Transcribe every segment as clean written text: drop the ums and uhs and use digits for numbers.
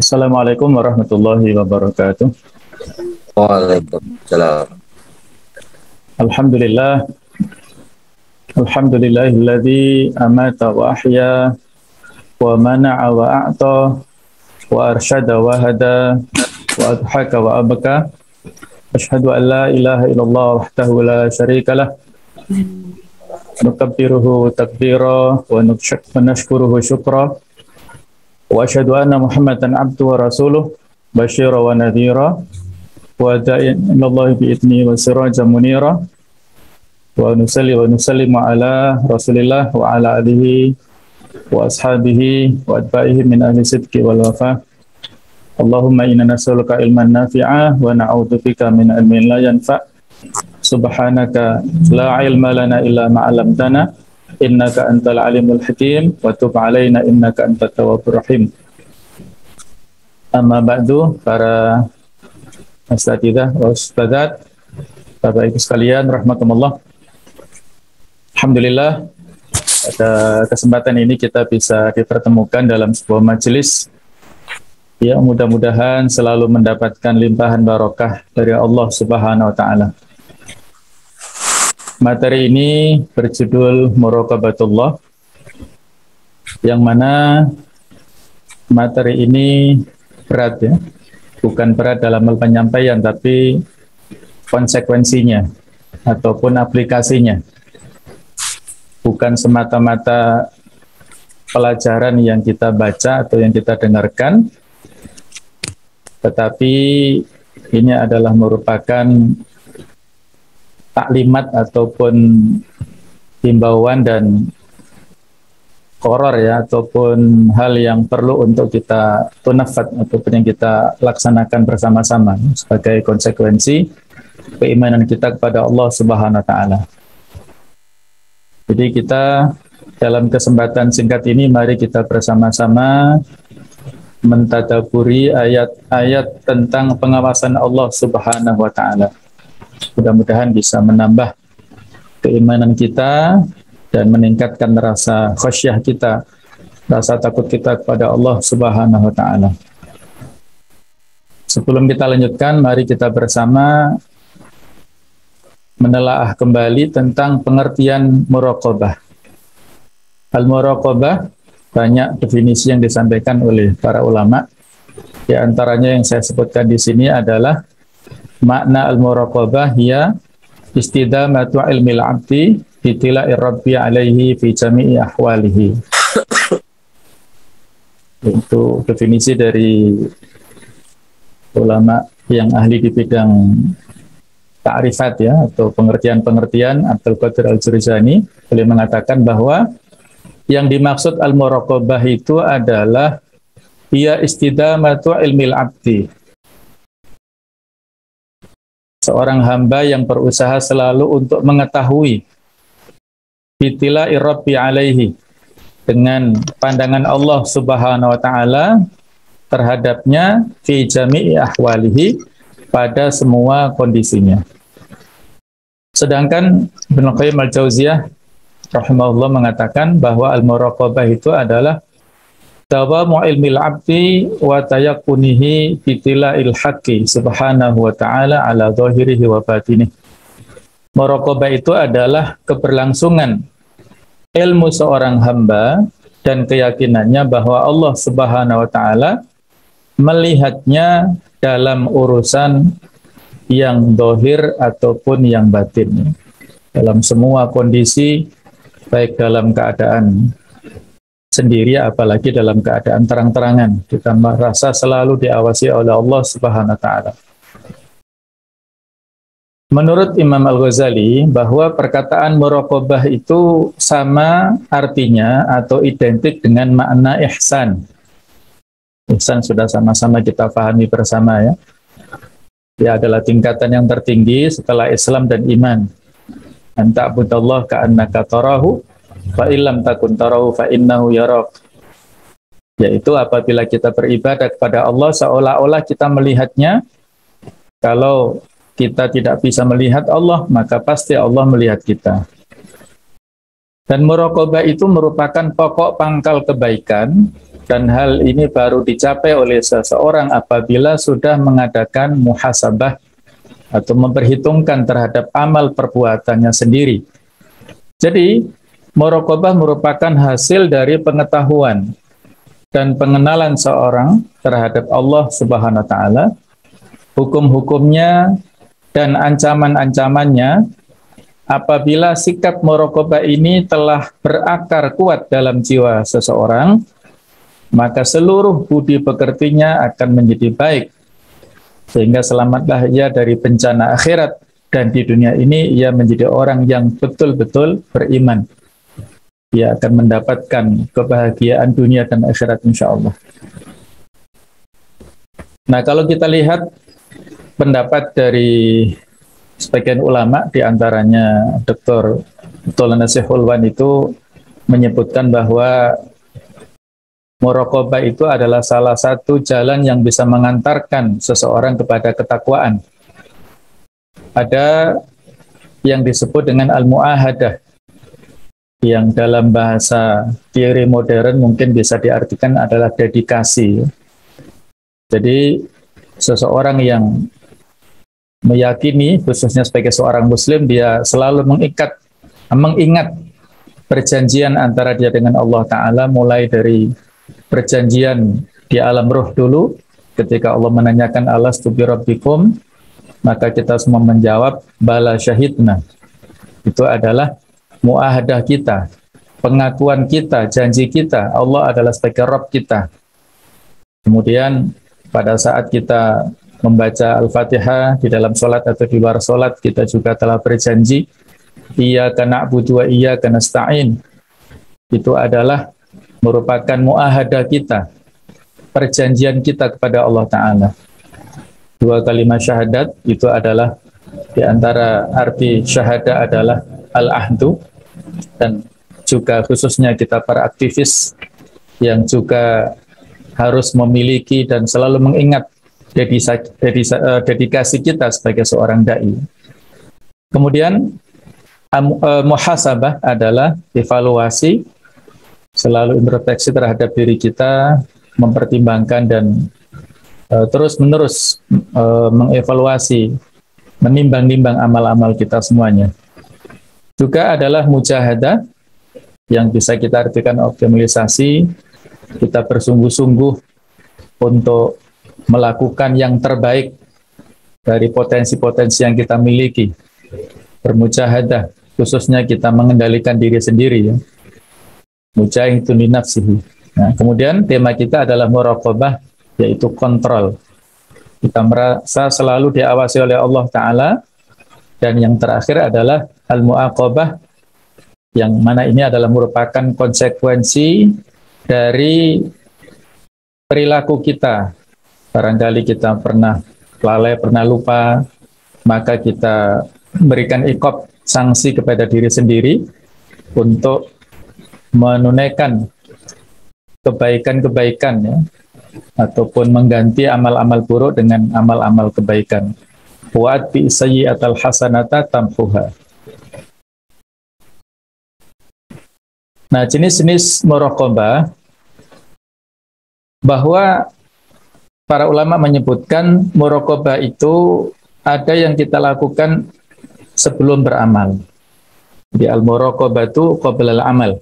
Assalamualaikum warahmatullahi wabarakatuh. Waalaikumsalam. Alhamdulillah, alhamdulillahilladzi amata wa ahya wa mana'a wa a'ta wa arsyada wa hada wa adhaka wa abaka. Asyhadu an la ilaha illallah wahdahu la syarika lah. Nukabbiruhu takbira wa nashkuruhu syukra. Wa asyhadu anna Muhammadan abduhu wa rasuluh basyira wa nadhira wa da'in ilallahi bi'idni wa sirajan munira. Wa nusalli wa nusallimu ala rasulillah wa ala alihi wa ashabihi wa atba'ihi min ahli sidqi wal wafa. Allahumma inna nas'aluka ilman nafi'a wa na'udzubika min ilmin la yanfa'. Subhanaka la ilma lana illa ma 'allamtana innaka antal alimul hakim wa tub 'alaina innaka antat tawwabur rahim. Amma ba'du, para asatidzah wa ustadzat, Bapak Ibu sekalian rahimakumullah. Alhamdulillah, pada kesempatan ini kita bisa dipertemukan dalam sebuah majelis yang mudah-mudahan selalu mendapatkan limpahan barokah dari Allah Subhanahu wa taala. Materi ini berjudul Muraqabatullah, yang mana materi ini berat ya. Bukan berat dalam hal penyampaian, tapi konsekuensinya ataupun aplikasinya. Bukan semata-mata pelajaran yang kita baca atau yang kita dengarkan, tetapi ini adalah merupakan taklimat ataupun himbauan dan koror ya, ataupun hal yang perlu untuk kita tunafat ataupun yang kita laksanakan bersama-sama sebagai konsekuensi keimanan kita kepada Allah Subhanahu wa taala. Jadi kita dalam kesempatan singkat ini mari kita bersama-sama mentadaburi ayat-ayat tentang pengawasan Allah Subhanahu wa taala. Mudah-mudahan bisa menambah keimanan kita dan meningkatkan rasa khasyah kita, rasa takut kita kepada Allah Subhanahu wa taala. Sebelum kita lanjutkan, mari kita bersama menelaah kembali tentang pengertian muraqabah. Al-muraqabah, banyak definisi yang disampaikan oleh para ulama. Di antaranya yang saya sebutkan di sini adalah makna al-muraqabah ya istidamatu ilmil abdi bitila'ir rabbi alaihi fi jami'i ahwalihi. Itu definisi dari ulama yang ahli di bidang ta'rifat ya, atau pengertian-pengertian. Abdul Qadir Al-Jurjani boleh mengatakan bahwa yang dimaksud al-muraqabah itu adalah ia istidamatu ilmil abdi, seorang hamba yang berusaha selalu untuk mengetahui bitila'ir rabbi alaihi, dengan pandangan Allah Subhanahu wa taala terhadapnya fi jami'i ahwalihi, pada semua kondisinya. Sedangkan Ibnu Qayyim Al-Jauziyah rahimahullah mengatakan bahwa al-muraqabah itu adalah dawamu ilmil abdi wa tayakkunihi bitila'il haqqi subhanahu wa ta'ala ala zahirihi wa batinih. Muraqabah itu adalah keberlangsungan ilmu seorang hamba dan keyakinannya bahwa Allah Subhanahu wa ta'ala melihatnya dalam urusan yang zahir ataupun yang batin, dalam semua kondisi, baik dalam keadaan sendiri apalagi dalam keadaan terang-terangan, kita merasa selalu diawasi oleh Allah Subhanahu wa taala. Menurut Imam Al-Ghazali, bahwa perkataan muraqabah itu sama artinya atau identik dengan makna ihsan. Ihsan sudah sama-sama kita pahami bersama ya. Dia adalah tingkatan yang tertinggi setelah Islam dan iman. Anta abudallah ka'annaka tarahu fa illam takun tarahu fa innahu yarak. Yaitu apabila kita beribadah kepada Allah seolah-olah kita melihatnya. Kalau kita tidak bisa melihat Allah, maka pasti Allah melihat kita. Dan muraqabah itu merupakan pokok pangkal kebaikan Dan hal ini baru dicapai oleh seseorang apabila sudah mengadakan muhasabah atau memperhitungkan terhadap amal perbuatannya sendiri. Jadi, muraqabah merupakan hasil dari pengetahuan dan pengenalan seorang terhadap Allah Subhanahu wa taala, hukum-hukumnya dan ancaman-ancamannya. Apabila sikap muraqabah ini telah berakar kuat dalam jiwa seseorang, maka seluruh budi pekertinya akan menjadi baik, sehingga selamatlah ia dari bencana akhirat, dan di dunia ini ia menjadi orang yang betul-betul beriman. Ia akan mendapatkan kebahagiaan dunia dan akhirat insya Allah. Nah, kalau kita lihat pendapat dari sebagian ulama, diantaranya Dr. Maulana Syekhul Wan itu menyebutkan bahwa muraqabah itu adalah salah satu jalan yang bisa mengantarkan seseorang kepada ketakwaan. Ada yang disebut dengan al-mu'ahadah, yang dalam bahasa teori modern mungkin bisa diartikan adalah dedikasi. Jadi seseorang yang meyakini, khususnya sebagai seorang muslim, dia selalu mengingat perjanjian antara dia dengan Allah Ta'ala, mulai dari perjanjian di alam ruh dulu, ketika Allah menanyakan alastu bi rabbikum, maka kita semua menjawab bala syahidna. Itu adalah muahadah kita, pengakuan kita, janji kita, Allah adalah sebagai Rabb kita. Kemudian pada saat kita membaca Al-Fatihah di dalam sholat atau di luar sholat, kita juga telah berjanji iyyaka na'budu wa iyyaka nasta'in. Itu adalah merupakan muahadah kita, perjanjian kita kepada Allah Ta'ala. Dua kalimat syahadat itu adalah, di antara arti syahadah adalah al-ahdu, dan juga khususnya kita para aktivis yang juga harus memiliki dan selalu mengingat dedikasi kita sebagai seorang da'i. Kemudian muhasabah adalah evaluasi, selalu introspeksi terhadap diri kita, mempertimbangkan dan terus-menerus mengevaluasi, menimbang-nimbang amal-amal kita semuanya. Juga adalah mujahadah, yang bisa kita artikan optimalisasi, kita bersungguh-sungguh untuk melakukan yang terbaik dari potensi-potensi yang kita miliki. Bermujahadah, khususnya kita mengendalikan diri sendiri, ya. Mujahidun li nafsihi. Nah, kemudian tema kita adalah muraqabah, yaitu kontrol. Kita merasa selalu diawasi oleh Allah Ta'ala. Dan yang terakhir adalah al-mu'aqabah, yang mana ini adalah merupakan konsekuensi dari perilaku kita. Barangkali kita pernah lalai, pernah lupa, maka kita berikan iqab, sanksi kepada diri sendiri untuk menunaikan kebaikan-kebaikan, ya, ataupun mengganti amal-amal buruk dengan amal-amal kebaikan. Wa'at bi sayyi'atal hasanata tamhuha. Nah, jenis-jenis muraqabah, bahwa para ulama menyebutkan muraqabah itu ada yang kita lakukan sebelum beramal. Di al-muraqabatu qabla al-amal.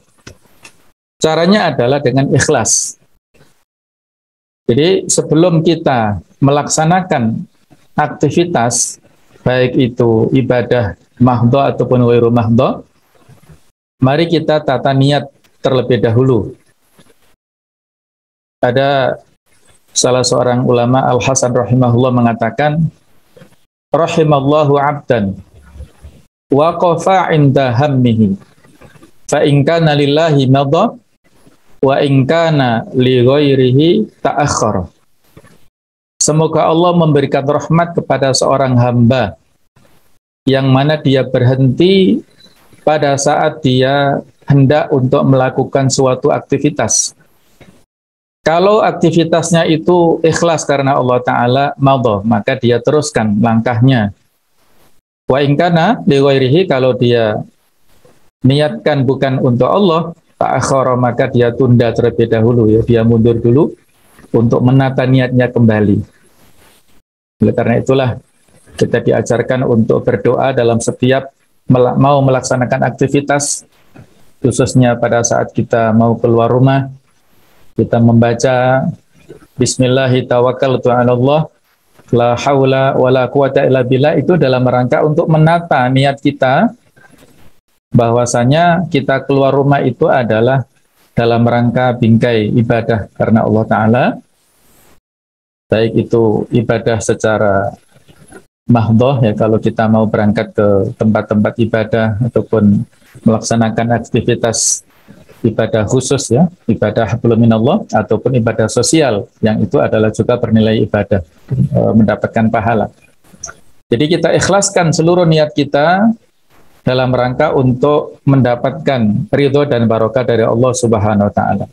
Caranya adalah dengan ikhlas. Jadi sebelum kita melaksanakan aktivitas, baik itu ibadah mahdho ataupun ghairu mahdho, mari kita tata niat terlebih dahulu. Ada salah seorang ulama, Al-Hasan rahimahullah, mengatakan, rahimallahu abdan waqafa inda hammihi fa in kana lillahi madha wa in kana li ghairihi ta'akhkhara. Semoga Allah memberikan rahmat kepada seorang hamba yang mana dia berhenti pada saat dia hendak untuk melakukan suatu aktivitas. Kalau aktivitasnya itu ikhlas karena Allah Ta'ala, madha, maka dia teruskan langkahnya. Wa in kana li ghairihi, kalau dia niatkan bukan untuk Allah, ta'akhara, maka dia tunda terlebih dahulu, ya, dia mundur dulu untuk menata niatnya kembali. Oleh karena itulah kita diajarkan untuk berdoa dalam setiap mau melaksanakan aktivitas, khususnya pada saat kita mau keluar rumah, kita membaca Bismillahi tawakkaltu 'alallah la haula wala quwata illa billah, itu dalam rangka untuk menata niat kita bahwasanya kita keluar rumah itu adalah dalam rangka bingkai ibadah karena Allah Ta'ala, baik itu ibadah secara mahdhah, ya, kalau kita mau berangkat ke tempat-tempat ibadah ataupun melaksanakan aktivitas ibadah khusus, ya, ibadah hablum minallah, ataupun ibadah sosial yang itu adalah juga bernilai ibadah, mendapatkan pahala. Jadi kita ikhlaskan seluruh niat kita dalam rangka untuk mendapatkan ridho dan barokah dari Allah Subhanahu wa taala.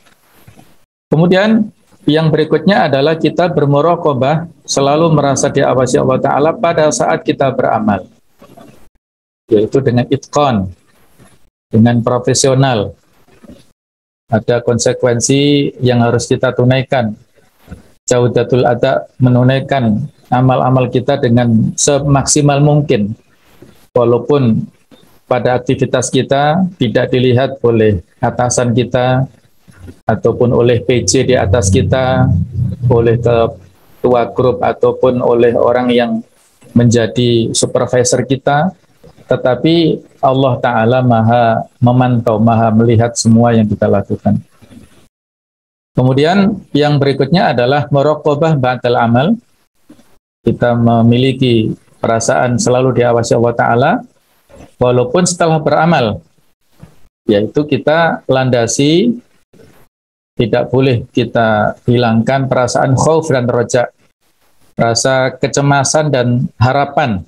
Kemudian yang berikutnya adalah kita bermuraqabah, selalu merasa diawasi Allah Ta'ala pada saat kita beramal, yaitu dengan itqan, dengan profesional. Ada konsekuensi yang harus kita tunaikan. Jaudatul ada, menunaikan amal-amal kita dengan semaksimal mungkin, walaupun pada aktivitas kita tidak dilihat oleh atasan kita ataupun oleh PJ di atas kita, oleh ketua grup ataupun oleh orang yang menjadi supervisor kita, tetapi Allah Ta'ala maha memantau, maha melihat semua yang kita lakukan. Kemudian yang berikutnya adalah muraqabah ba'dal amal. Kita memiliki perasaan selalu diawasi Allah Ta'ala walaupun setelah beramal, yaitu kita landasi, tidak boleh kita hilangkan perasaan khauf dan roja, rasa kecemasan dan harapan.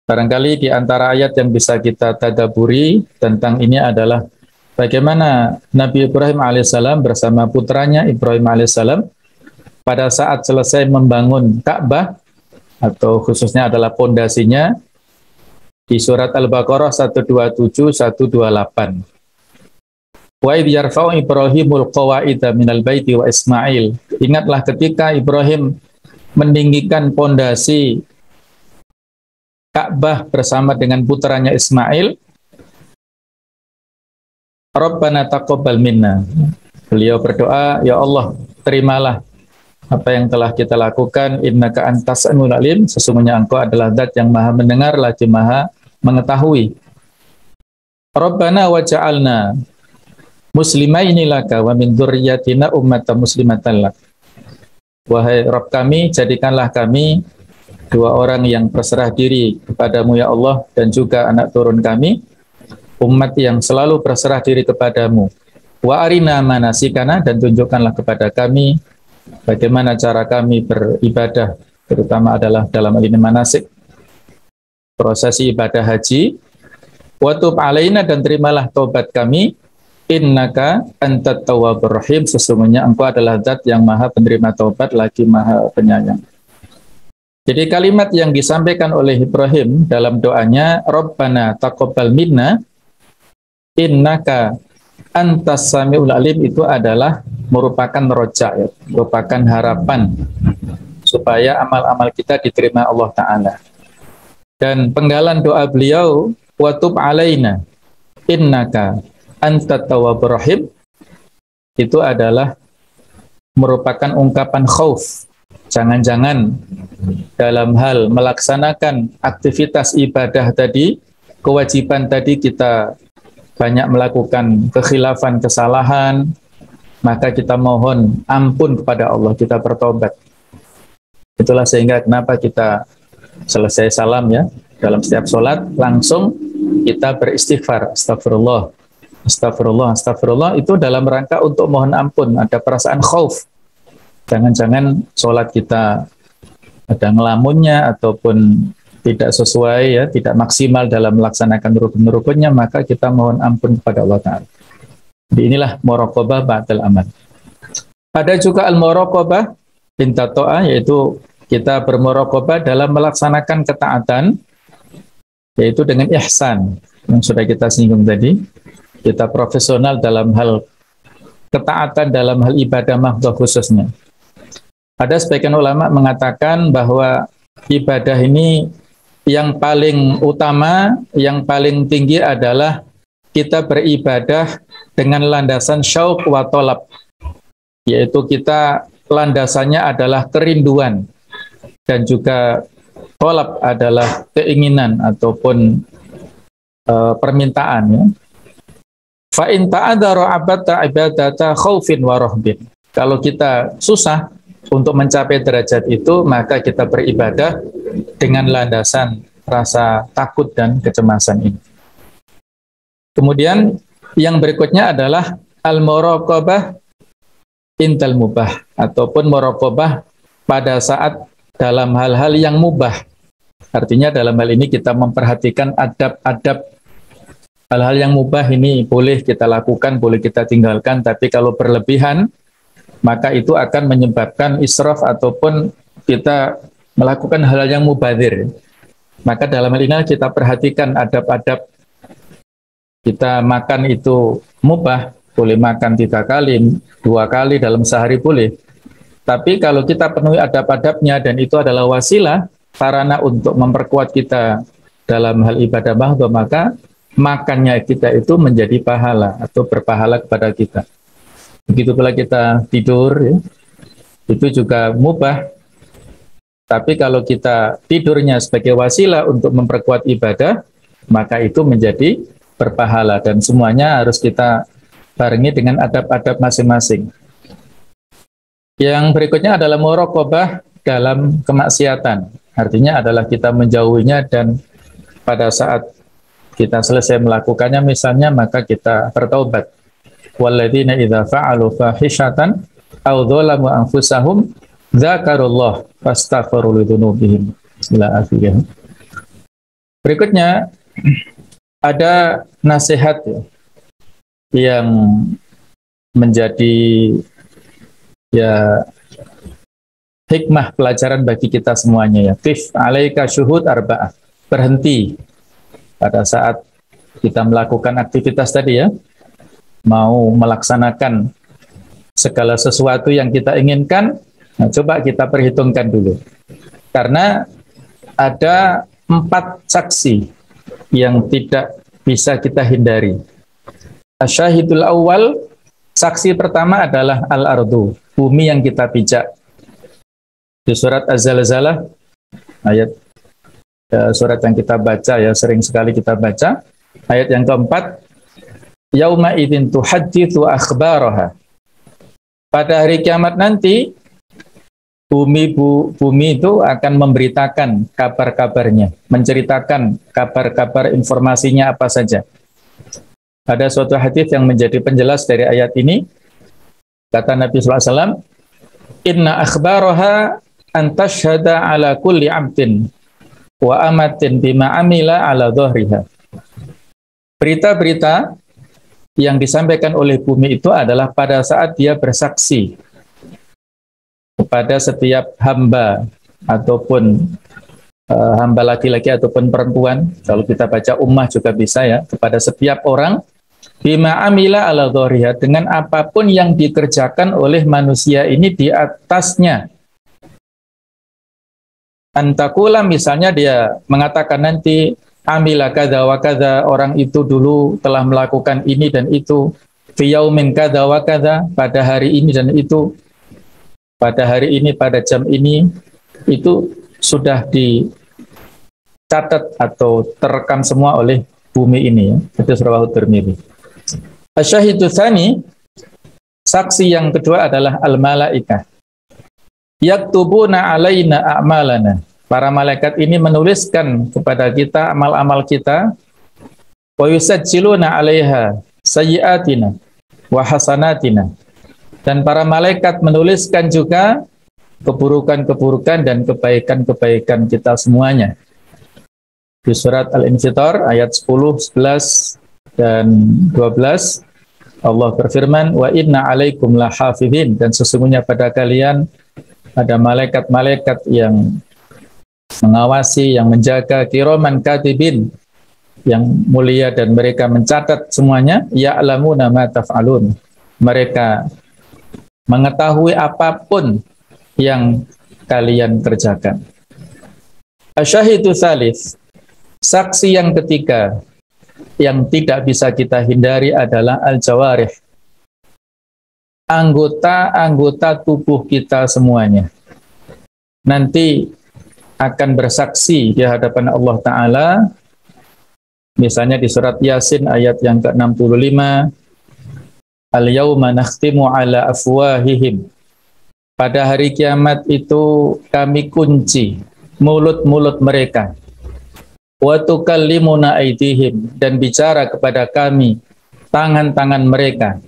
Barangkali di antara ayat yang bisa kita tadaburi tentang ini adalah bagaimana Nabi Ibrahim alaihissalam bersama putranya Ibrahim alaihissalam pada saat selesai membangun Ka'bah, atau khususnya adalah pondasinya, di surat Al-Baqarah 127, 128. Wa idh yarfa'u Ibrahimul qawa'ida minal baiti wa Ismail. Ingatlah ketika Ibrahim meninggikan pondasi Ka'bah bersama dengan putranya Ismail. Rabbana taqabbal minna. Beliau berdoa, ya Allah, terimalah apa yang telah kita lakukan. Innaka antas samiul alim. Sesungguhnya Engkau adalah Zat yang Maha mendengar lagi Maha mengetahui. Rabbana waj'alna muslimaini laka wa min dzurriyyatina ummatan muslimatan lak. Wahai Rabb kami, jadikanlah kami dua orang yang berserah diri kepadamu ya Allah, dan juga anak turun kami umat yang selalu berserah diri kepadamu. Wa arina manasikana, dan tunjukkanlah kepada kami bagaimana cara kami beribadah, terutama adalah dalam ini manasik, prosesi ibadah haji. Wa tub alaina, dan terimalah taubat kami. Innaka antat tawwabur rahim. Sesungguhnya Engkau adalah Zat yang Maha penerima taubat lagi Maha penyayang. Jadi kalimat yang disampaikan oleh Ibrahim dalam doanya, Rabbana taqabbal minna innaka antas samiul alim, itu adalah merupakan roja, ya, merupakan harapan supaya amal-amal kita diterima Allah Ta'ala. Dan penggalan doa beliau, wa tub alaina innaka antat tawwabur rahim, itu adalah merupakan ungkapan khauf. Jangan-jangan dalam hal melaksanakan aktivitas ibadah tadi, kewajiban tadi, kita banyak melakukan kekhilafan, kesalahan, maka kita mohon ampun kepada Allah, kita bertobat. Itulah sehingga kenapa kita selesai salam, ya, dalam setiap sholat langsung kita beristighfar, astagfirullah, astagfirullah, astagfirullah, itu dalam rangka untuk mohon ampun, ada perasaan khauf. Jangan-jangan sholat kita ada ngelamunnya ataupun tidak sesuai, ya, tidak maksimal dalam melaksanakan rukun-rukunnya, maka kita mohon ampun kepada Allah Ta'ala. Jadi inilah muraqabah ba'dal amal. Ada juga al-muraqabah binta ta'ah, yaitu kita bermuraqabah dalam melaksanakan ketaatan, yaitu dengan ihsan yang sudah kita singgung tadi. kita profesional dalam hal ketaatan, dalam hal ibadah mahdhah khususnya. Ada sebagian ulama mengatakan bahwa ibadah ini yang paling utama, yang paling tinggi adalah kita beribadah dengan landasan syauq wa thalab, yaitu kita landasannya adalah kerinduan dan juga thalab adalah keinginan ataupun permintaan, ya. Fa in ta'adzara abata ibadata khaufin wa rahbin. Kalau kita susah untuk mencapai derajat itu, maka kita beribadah dengan landasan rasa takut dan kecemasan ini. Kemudian yang berikutnya adalah al-muraqabah intal mubah, ataupun muraqabah pada saat dalam hal-hal yang mubah. Artinya dalam hal ini kita memperhatikan adab-adab. Hal-hal yang mubah ini boleh kita lakukan, boleh kita tinggalkan, tapi kalau berlebihan, maka itu akan menyebabkan israf ataupun kita melakukan hal-hal yang mubadzir. Maka dalam hal ini kita perhatikan adab-adab. Kita makan itu mubah, boleh makan 3 kali, 2 kali dalam sehari boleh. Tapi kalau kita penuhi adab-adabnya dan itu adalah wasilah, sarana untuk memperkuat kita dalam hal ibadah mahdhah, maka makannya kita itu menjadi pahala atau berpahala kepada kita. Begitu pula kita tidur, ya, itu juga mubah. Tapi kalau kita tidurnya sebagai wasilah untuk memperkuat ibadah, maka itu menjadi berpahala, dan semuanya harus kita barengi dengan adab-adab masing-masing. Yang berikutnya adalah muraqabah dalam kemaksiatan. Artinya adalah kita menjauhinya, dan pada saat kita selesai melakukannya misalnya, maka kita bertaubat. Walladzina idza fa'alu fahishatan aw dzalamu anfusahum dzakarullah fastaghfiru lidzunubihim ila akhirih. Berikutnya ada nasihat yang menjadi hikmah pelajaran bagi kita semuanya, ya. Qif 'alaika syuhud arba'ah. Berhenti pada saat kita melakukan aktivitas tadi, ya, mau melaksanakan segala sesuatu yang kita inginkan, nah, coba kita perhitungkan dulu. Karena ada 4 saksi yang tidak bisa kita hindari. Asyahidul awal, saksi pertama adalah al-ardu, bumi yang kita pijak. Di surat Az-Zalzalah, ayat surat yang kita baca, ya, sering sekali kita baca, ayat yang keempat, yauma idzin tuhadditsu akhbaraha. Pada hari kiamat nanti, bumi itu akan memberitakan kabar-kabarnya, menceritakan kabar-kabar informasinya apa saja. Ada suatu hadis yang menjadi penjelas dari ayat ini. Kata Nabi SAW, inna akhbaraha antashhada ala kulli abdin wa amatin bima amila ala dhahriha. Berita-berita yang disampaikan oleh bumi itu adalah pada saat dia bersaksi kepada setiap hamba ataupun hamba laki-laki ataupun perempuan. Kalau kita baca ummah juga bisa, ya, kepada setiap orang bima amila ala dhahriha, dengan apapun yang dikerjakan oleh manusia ini di atasnya. Antakula, misalnya dia mengatakan nanti amila kadza wa kadza, orang itu dulu telah melakukan ini dan itu, fi yaumin kadza wa kadza, pada hari ini dan itu, pada hari ini, pada jam ini, itu sudah dicatat atau terekam semua oleh bumi ini, ya. Itu riwayat Tirmidzi. Asyahidu tsani, saksi yang kedua adalah al-malaikah. Yaktubuna alaina a'malana. Para malaikat ini menuliskan kepada kita amal-amal kita. Wa yusajjiluna 'alaiha sayyi'atina wa hasanatina. Dan para malaikat menuliskan juga keburukan-keburukan dan kebaikan-kebaikan kita semuanya. Di surat Al-Infitar ayat 10, 11 dan 12, Allah berfirman, wa inna 'alaikum lahafidhin, dan sesungguhnya pada kalian ada malaikat-malaikat yang mengawasi, yang menjaga, kiraman katibin, yang mulia dan mereka mencatat semuanya, ya'lamuna ma taf'alun. Mereka mengetahui apapun yang kalian kerjakan. Asyahidu tsalits, saksi yang ketiga yang tidak bisa kita hindari adalah al-jawarih, anggota-anggota tubuh kita semuanya. Nanti akan bersaksi di hadapan Allah Ta'ala, misalnya di surat Yasin ayat yang ke-65, Al-yawma nakhtimu ala afwahihim. Pada hari kiamat itu kami kunci mulut-mulut mereka. Wa tukallimuna aydihim, dan bicara kepada kami tangan-tangan mereka.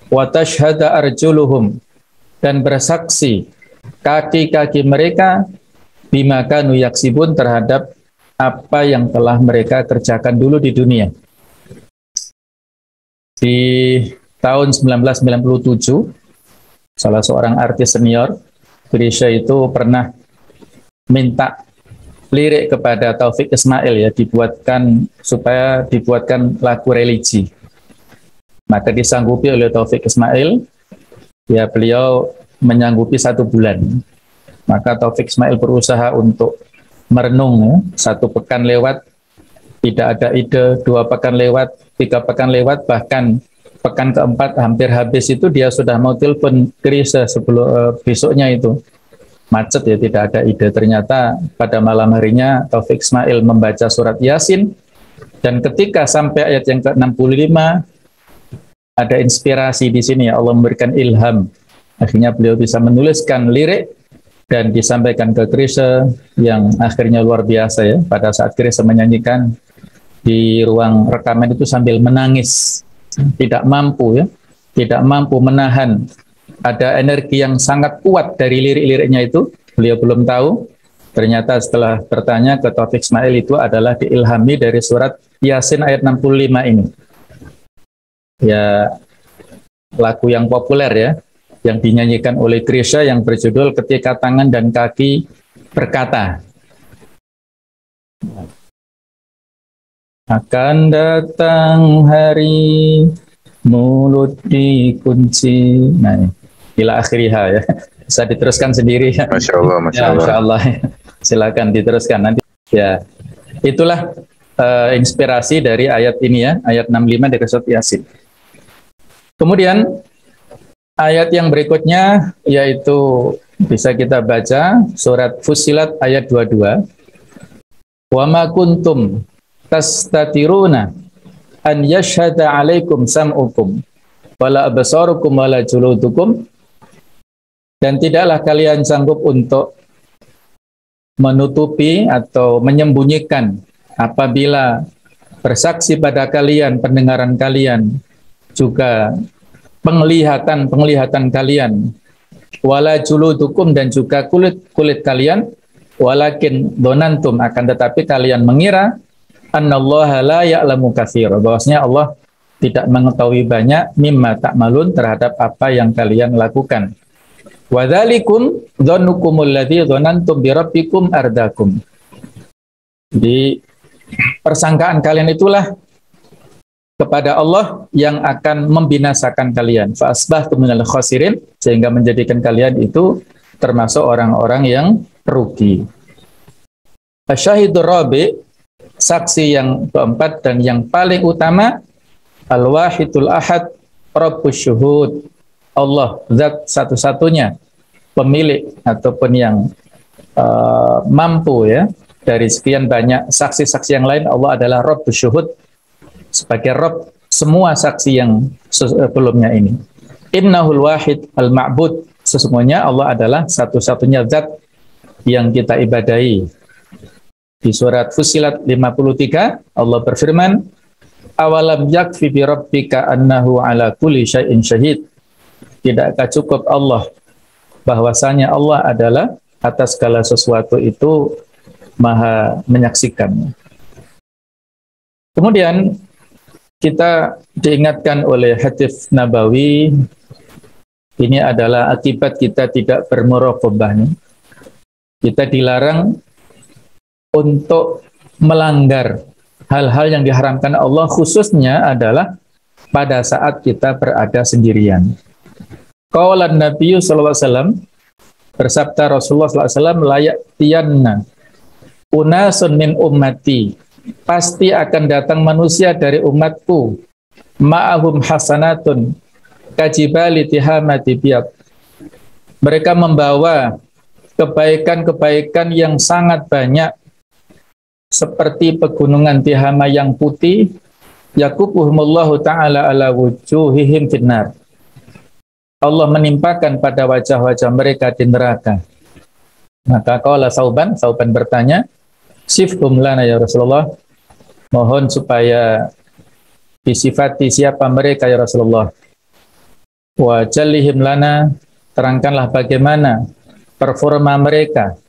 Wa tashhadu arjuluhum, dan bersaksi kaki-kaki mereka bima kanu yaksibun, terhadap apa yang telah mereka kerjakan dulu di dunia. Di tahun 1997, salah seorang artis senior Grisha itu pernah minta lirik kepada Taufik Ismail, ya, supaya dibuatkan lagu religi. Maka disanggupi oleh Taufik Ismail, ya, beliau menyanggupi 1 bulan. Maka Taufik Ismail berusaha untuk merenung, ya. 1 pekan lewat, tidak ada ide, 2 pekan lewat, 3 pekan lewat, bahkan pekan keempat hampir habis itu dia sudah mau telepon Grisha sebelum besoknya itu. Macet, ya, tidak ada ide. Ternyata pada malam harinya Taufik Ismail membaca surat Yasin, dan ketika sampai ayat yang ke-65 ada inspirasi di sini, ya, Allah memberikan ilham. Akhirnya beliau bisa menuliskan lirik dan disampaikan ke Grisha, yang akhirnya luar biasa, ya. Pada saat Grisha menyanyikan di ruang rekaman itu sambil menangis, tidak mampu, ya, tidak mampu menahan. Ada energi yang sangat kuat dari lirik-liriknya itu. Beliau belum tahu, ternyata setelah bertanya ke Taufik Ismail, itu adalah diilhami dari surat Yasin ayat 65 ini. Ya, lagu yang populer, ya, yang dinyanyikan oleh Grisha, yang berjudul Ketika Tangan dan Kaki Berkata. Akan datang hari mulut dikunci. Nah, ila akhiriha, ya. Bisa diteruskan sendiri, ya. Masya Allah, Masya Allah. Masya Allah. Silakan diteruskan nanti. Ya, itulah inspirasi dari ayat ini, ya, ayat 65 dari surat Yasin. Kemudian ayat yang berikutnya yaitu bisa kita baca surat Fussilat ayat 22. Wa ma kuntum tastatiruna an yashhada alaikum sam'ukum wala absarukum wala juludukum, dan tidaklah kalian sanggup untuk menutupi atau menyembunyikan apabila bersaksi pada kalian pendengaran kalian, juga penglihatan kalian, wala juludukum, dan juga kulit kalian, walakin donantum, akan tetapi kalian mengira, annallaha la ya'lamu katsira, bahwasanya Allah tidak mengetahui banyak, mimma ta'malun, terhadap apa yang kalian lakukan. Wa dzalikum dzannukumul ladzi dzanantum bi rabbikum ardakum. Jadi persangkaan kalian itulah kepada Allah yang akan membinasakan kalian. Fa asbahtum minal khasirin, sehingga menjadikan kalian itu termasuk orang-orang yang rugi. Asyahidur rabi, saksi yang keempat dan yang paling utama, al-wahidul ahad rabbus syuhud, Allah zat satu-satunya pemilik ataupun yang mampu, ya, dari sekian banyak saksi-saksi yang lain. Allah adalah rabbus syuhud, sebagai Rabb semua saksi yang sebelumnya ini. Innahul wahid al-ma'bud, sesungguhnya Allah adalah satu-satunya zat yang kita ibadahi. Di surat Fussilat 53 Allah berfirman, awalam yakfi bi rabbika annahu ala kulli syai'in syahid. Tidakkah cukup Allah bahwasanya Allah adalah atas segala sesuatu itu maha menyaksikan. Kemudian kita diingatkan oleh hadis Nabawi, ini adalah akibat kita tidak bermuraqabah. Kita dilarang untuk melanggar hal-hal yang diharamkan Allah khususnya adalah pada saat kita berada sendirian. Qala Nabi sallallahu alaihi wasallam, bersabda Rasulullah sallallahu alaihi wasallam, layak tiyanna unasun min ummati, pasti akan datang manusia dari umatku, ma'ahum hasanatun kajibali tihamati biyad, mereka membawa kebaikan-kebaikan yang sangat banyak seperti pegunungan Tihama yang putih, yakubuhumullahu ta'ala ala wujuhihim finnar, Allah menimpakan pada wajah-wajah mereka di neraka. Maka qala Sauban bertanya, sifhum lana ya Rasulullah, mohon supaya disifati siapa mereka ya Rasulullah. Wa jallihim lana, terangkanlah bagaimana performa mereka,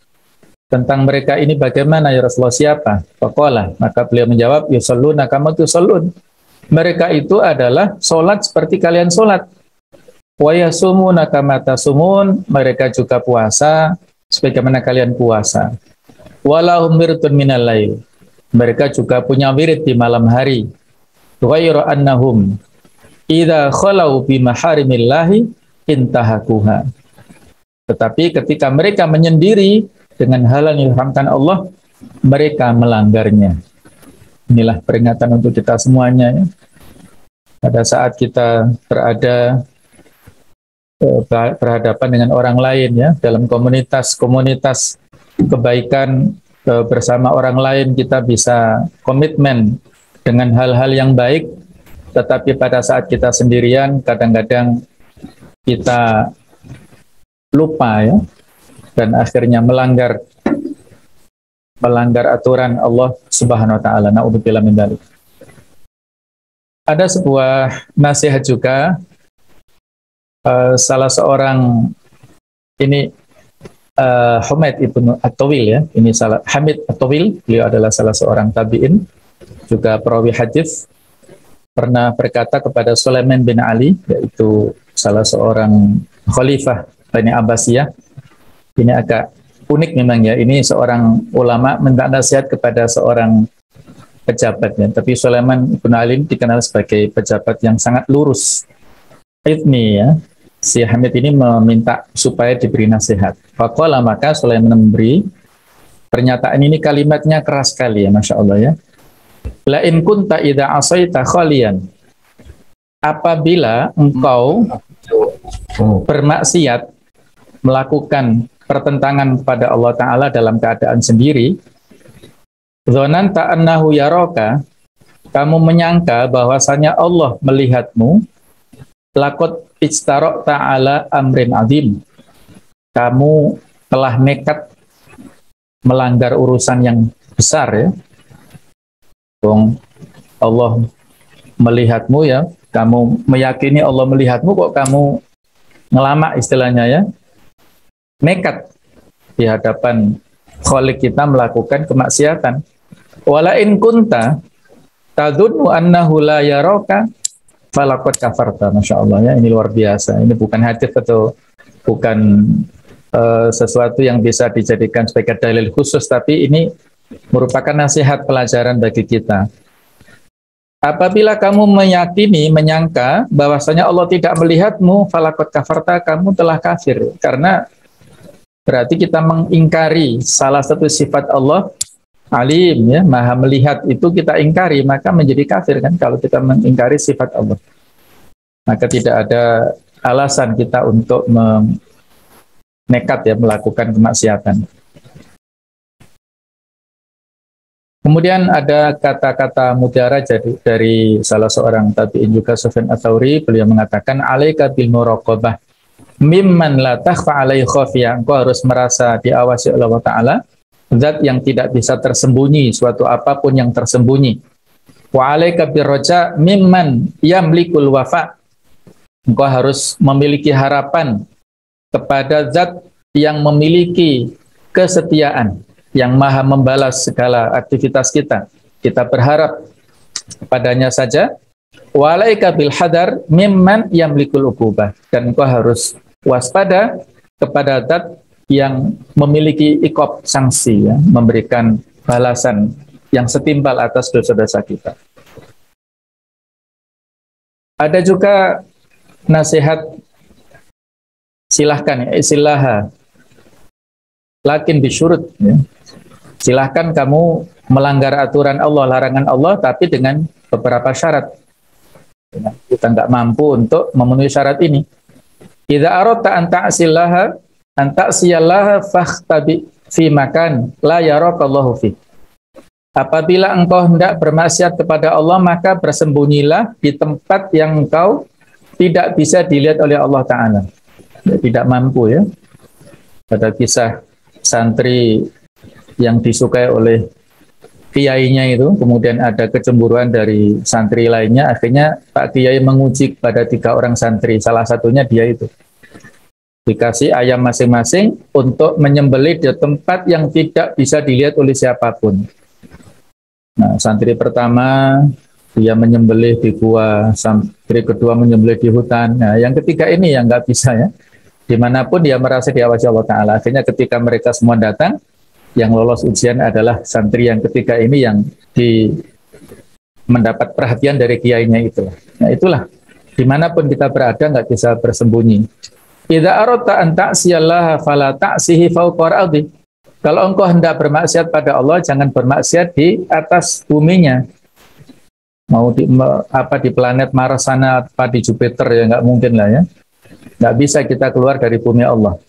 tentang mereka ini bagaimana ya Rasulullah, siapa? Faqala, maka beliau menjawab, yusalluna kama tusallun, mereka itu adalah solat seperti kalian solat. Wa yasumuna kama tasumun, mereka juga puasa sebagaimana kalian puasa. Walahum wirdun minal lail, mereka juga punya wirid di malam hari. Ghairu annahum idza khalau bi maharimillahi intahakuha, tetapi ketika mereka menyendiri dengan hal yang diharamkan Allah, mereka melanggarnya. Inilah peringatan untuk kita semuanya ya. Pada saat kita berhadapan dengan orang lain ya, dalam komunitas kebaikan bersama orang lain, kita bisa komitmen dengan hal-hal yang baik, tetapi pada saat kita sendirian kadang-kadang kita lupa ya, dan akhirnya melanggar aturan Allah Subhanahu wa taala. Na'udzubillah min dzalik. Ada sebuah nasihat juga, salah seorang ini Humaid ibnu At-Tawil ya, ini Hamid At-Tawil, beliau adalah salah seorang tabi'in, juga perawi hadis, pernah berkata kepada Sulaiman bin Ali, yaitu salah seorang khalifah Bani Abbasiyah. Ini agak unik memang ya, ini seorang ulama minta nasihat kepada seorang pejabat ya. Tapi Sulaiman bin Ali dikenal sebagai pejabat yang sangat lurus. Ini ya, si Hamid ini meminta supaya diberi nasihat. Faqala, maka Sulaiman memberi pernyataan ini, kalimatnya keras sekali ya, Masya Allah ya. La in kunta idza asaita khalian, apabila engkau bermaksiat, melakukan pertentangan pada Allah Ta'ala dalam keadaan sendiri, dzananta annahu yaraka, kamu menyangka bahwasanya Allah melihatmu, laqad istara'ta ala amrin azim, kamu telah nekat melanggar urusan yang besar ya. Allah melihatmu ya, kamu meyakini Allah melihatmu, kok kamu ngelama istilahnya ya, nekat di hadapan Khalik kita melakukan kemaksiatan. Wala in kunta tadunnu annahu la yaraka falaqad kafarta. Masya Allah ya, ini luar biasa. Ini bukan hadis atau bukan sesuatu yang bisa dijadikan sebagai dalil khusus, tapi ini merupakan nasihat pelajaran bagi kita. Apabila kamu meyakini, menyangka bahwasanya Allah tidak melihatmu, falaqad kafarta, kamu telah kafir. Karena berarti kita mengingkari salah satu sifat Allah, alim ya, maha melihat, itu kita ingkari, maka menjadi kafir kan kalau kita mengingkari sifat Allah. Maka tidak ada alasan kita untuk nekat ya melakukan kemaksiatan. Kemudian ada kata-kata mutiara dari salah seorang tabi'in juga, Sufyan Ats-Tsauri, beliau mengatakan, alaika bil muraqabah mimman la takhfa alaihi khafiyah, engkau harus merasa diawasi oleh Allah Ta'ala, zat yang tidak bisa tersembunyi, suatu apapun yang tersembunyi. Wa alaika bir raja mimman yamlikul wafa, engkau harus memiliki harapan kepada zat yang memiliki kesetiaan, yang maha membalas segala aktivitas kita. Kita berharap padanya saja. Walaika bil hadar mimman yamlikul uqubah, dan engkau harus waspada kepada zat yang memiliki iqab, sanksi ya, memberikan balasan yang setimpal atas dosa-dosa kita. Ada juga nasihat, silahkan ya, istilah lakin bisyurut ya. Silahkan kamu melanggar aturan Allah, larangan Allah, tapi dengan beberapa syarat. Kita nggak mampu untuk memenuhi syarat ini. Idza aradta an ta'siyallaha fakhtabi fi makan la yarakallahu fi. Apabila engkau hendak bermaksiat kepada Allah, maka bersembunyilah di tempat yang engkau tidak bisa dilihat oleh Allah Ta'ala. Tidak mampu ya. Pada kisah santri yang disukai oleh kiainya itu, kemudian ada kecemburuan dari santri lainnya, akhirnya Pak Kiai menguji pada 3 orang santri, salah satunya dia itu. Dikasih ayam masing-masing untuk menyembelih di tempat yang tidak bisa dilihat oleh siapapun. Nah, santri pertama dia menyembelih di gua, santri kedua menyembelih di hutan. Nah, yang ketiga ini yang nggak bisa ya. Dimanapun dia merasa diawasi Allah Ta'ala. Akhirnya ketika mereka semua datang, yang lolos ujian adalah santri yang ketiga ini yang mendapat perhatian dari kiainya itu. Nah itulah, dimanapun kita berada nggak bisa bersembunyi. Idza aradta an ta'siyallaha fala ta'sihi fawqa al-ardi. Kalau engkau hendak bermaksiat pada Allah, jangan bermaksiat di atas buminya. Mau di planet Mars sana, apa di Jupiter ya nggak mungkin lah ya. Nggak bisa kita keluar dari bumi Allah.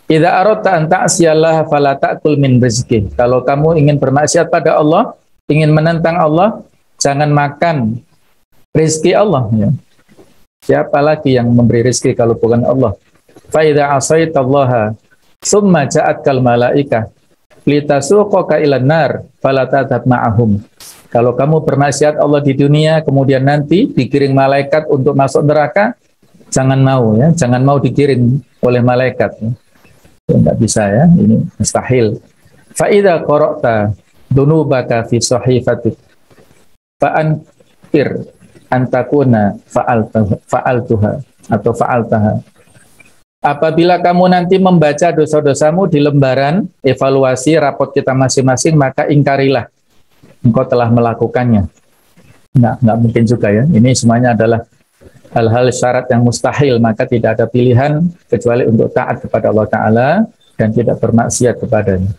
Idza aradta an ta'siyallaha fala ta'kul min rizqih. Kalau kamu ingin bermaksiat pada Allah, ingin menentang Allah, jangan makan rezeki Allah ya. Siapa lagi yang memberi rezeki kalau bukan Allah? Fa idza asaitallaha tsumma ja'atkal malaikah litasuqaka ilan nar fala tadhab ma'ahum. Kalau kamu bermaksiat Allah di dunia, kemudian nanti dikirim malaikat untuk masuk neraka, jangan mau ya, jangan mau dikirim oleh malaikat ya. Tidak bisa ya, ini mustahil. Fa'idha qara'ta dunubaka fi sahifatik fa'anfir antakuna fa'altuha atau fa'altaha. Apabila kamu nanti membaca dosa-dosamu di lembaran evaluasi rapot kita masing-masing, maka ingkarilah engkau telah melakukannya. Nggak mungkin juga ya, ini semuanya adalah hal-hal syarat yang mustahil, maka tidak ada pilihan kecuali untuk taat kepada Allah Ta'ala dan tidak bermaksiat kepadanya.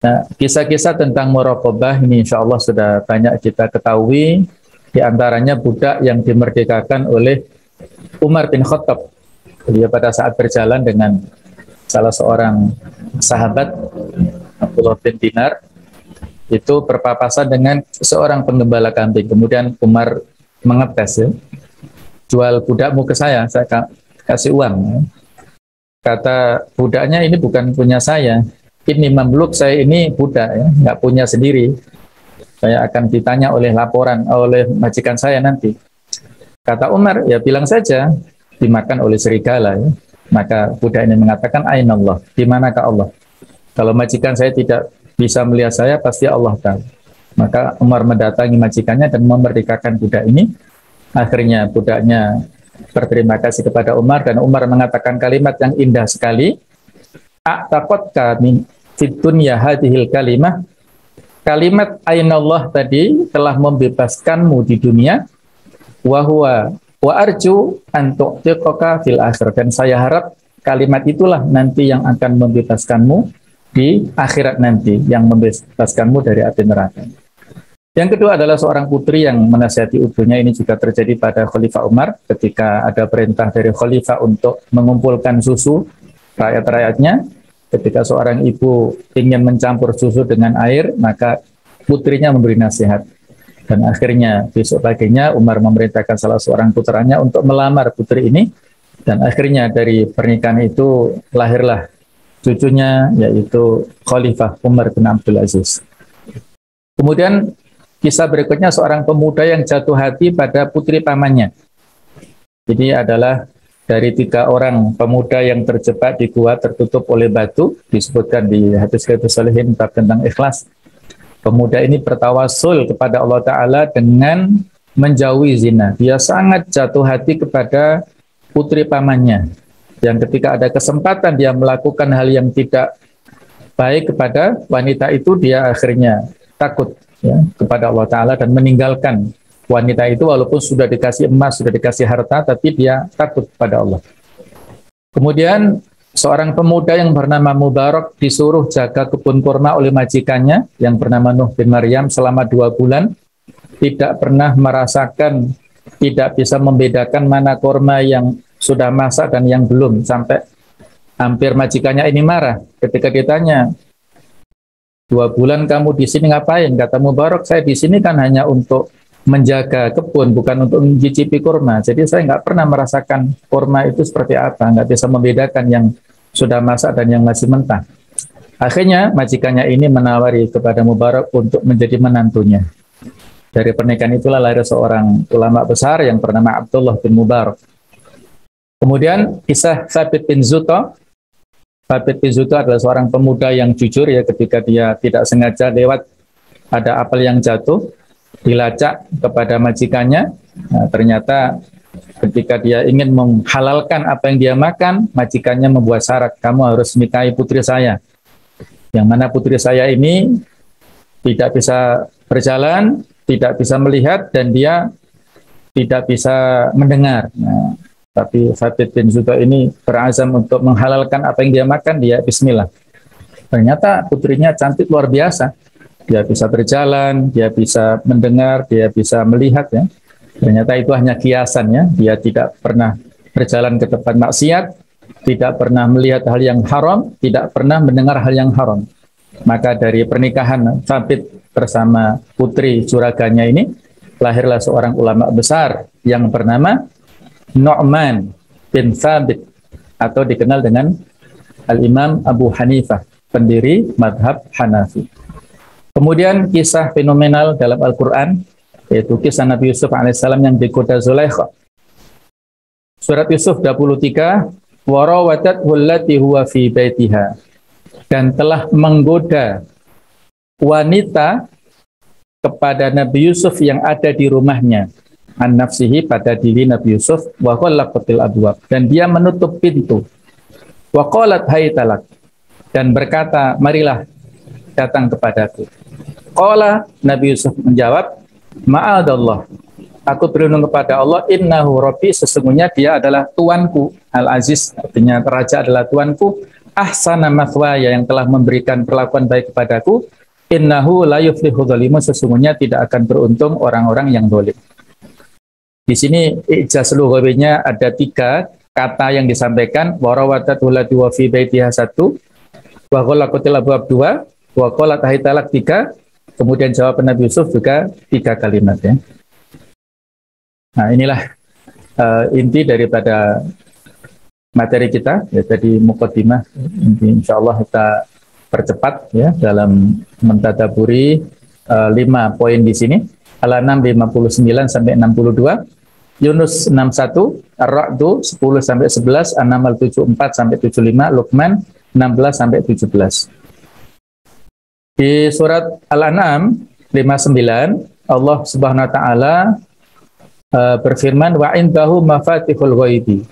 Nah, kisah-kisah tentang muraqabah ini insya Allah sudah banyak kita ketahui, di antaranya budak yang dimerdekakan oleh Umar bin Khattab. Dia pada saat berjalan dengan salah seorang sahabat, Abdullah bin Dinar, itu berpapasan dengan seorang penggembala kambing. Kemudian Umar mengetes ya, jual budakmu ke saya kasih uang ya. Kata budaknya, ini bukan punya saya, ini mamluk, saya ini budak ya, nggak punya sendiri, saya akan ditanya oleh laporan oleh majikan saya nanti. Kata Umar, ya bilang saja dimakan oleh serigala ya. Maka budak ini mengatakan, Ainallah, di manakah Allah? Kalau majikan saya tidak bisa melihat saya, pasti Allah tahu. Maka Umar mendatangi majikannya dan memerdekakan budak ini. Akhirnya budaknya berterima kasih kepada Umar, dan Umar mengatakan kalimat yang indah sekali. A'taqatka min fid dunya hadhil kalimah. Kalimat ainallah tadi telah membebaskanmu di dunia. Wa huwa wa arju an tu'tiqaka fil akhir. Dan saya harap kalimat itulah nanti yang akan membebaskanmu di akhirat nanti, yang membebaskanmu dari api neraka. Yang kedua adalah seorang putri yang menasihati ibunya. Ini juga terjadi pada Khalifah Umar ketika ada perintah dari Khalifah untuk mengumpulkan susu rakyat-rakyatnya. Ketika seorang ibu ingin mencampur susu dengan air, maka putrinya memberi nasihat. Dan akhirnya besok paginya Umar memerintahkan salah seorang putranya untuk melamar putri ini. Dan akhirnya dari pernikahan itu lahirlah cucunya, yaitu Khalifah Umar bin Abdul Aziz. Kemudian kisah berikutnya seorang pemuda yang jatuh hati pada putri pamannya. Ini adalah dari 3 orang pemuda yang terjebak di gua tertutup oleh batu, disebutkan di hadis Riyadhus Shalihin bab tentang ikhlas. Pemuda ini bertawasul kepada Allah Ta'ala dengan menjauhi zina. Dia sangat jatuh hati kepada putri pamannya. Yang ketika ada kesempatan dia melakukan hal yang tidak baik kepada wanita itu, dia akhirnya takut ya, kepada Allah Ta'ala dan meninggalkan wanita itu walaupun sudah dikasih emas, sudah dikasih harta, tapi dia takut kepada Allah. Kemudian seorang pemuda yang bernama Mubarak disuruh jaga kebun kurma oleh majikannya yang bernama Nuh bin Maryam selama 2 bulan, tidak pernah merasakan, tidak bisa membedakan mana kurma yang sudah masak dan yang belum, sampai hampir majikannya ini marah ketika ditanya, 2 bulan kamu di sini ngapain? Kata Mubarak, saya di sini kan hanya untuk menjaga kebun, bukan untuk mencicipi kurma. Jadi saya nggak pernah merasakan kurma itu seperti apa, nggak bisa membedakan yang sudah masak dan yang masih mentah. Akhirnya majikannya ini menawari kepada Mubarak untuk menjadi menantunya. Dari pernikahan itulah lahir seorang ulama besar yang bernama Abdullah bin Mubarak. Kemudian kisah Thabit bin Zuta. Thabit bin Zuta adalah seorang pemuda yang jujur ya, ketika dia tidak sengaja lewat ada apel yang jatuh, dilacak kepada majikannya. Nah, ternyata ketika dia ingin menghalalkan apa yang dia makan, majikannya membuat syarat, kamu harus nikahi putri saya. Yang mana putri saya ini tidak bisa berjalan, tidak bisa melihat, dan dia tidak bisa mendengar. Nah, tapi Thabit bin Zuta ini berazam untuk menghalalkan apa yang dia makan, dia bismillah. Ternyata putrinya cantik luar biasa. Dia bisa berjalan, dia bisa mendengar, dia bisa melihat ya. Ternyata itu hanya kiasan ya. Dia tidak pernah berjalan ke tempat maksiat, tidak pernah melihat hal yang haram, tidak pernah mendengar hal yang haram. Maka dari pernikahan Thabit bersama putri juraganya ini, lahirlah seorang ulama besar yang bernama Nu'man bin Thabit, atau dikenal dengan Al-Imam Abu Hanifah, pendiri madhab Hanafi. Kemudian kisah fenomenal dalam Al-Quran, yaitu kisah Nabi Yusuf alaihissalam yang digoda Zulaikha. Surat Yusuf 23, warawadathu allati huwa fi baitiha, dan telah menggoda wanita kepada Nabi Yusuf yang ada di rumahnya, an nafsihi, pada diri Nabi Yusuf, wa ghallaqatil abwab, dan dia menutup pintu, wa qalat haytalak, dan berkata, marilah datang kepadaku. Qala, Nabi Yusuf menjawab, ma'adallah, aku berlindung kepada Allah, innahu rabbi, sesungguhnya dia adalah tuanku, al-aziz, artinya raja adalah tuanku, ahsana mathwaya, yang telah memberikan perlakuan baik kepadaku, innahu la yuflihu dhalimun, sesungguhnya tidak akan beruntung orang-orang yang zalim. Di sini ijaz lughawinya ada 3 kata yang disampaikan, warawadathu allati huwa fi baitiha 1, wa ghallaqatil abwab 2, wa qalat haytalak 3, kemudian jawaban Nabi Yusuf juga 3 kalimat ya. Nah, inilah inti daripada materi kita ya, tadi muqaddimah. Insya Allah kita percepat ya dalam mentadaburi 5 poin di sini. Al-An'am 59 sampai 62, Yunus 61, Ar-Ra'd 10 sampai 11, An-Naml 74 sampai 75, Luqman 16 sampai 17. Di surat Al-An'am 59, Allah Subhanahu wa taala berfirman, wa indahu mafatihul ghaibi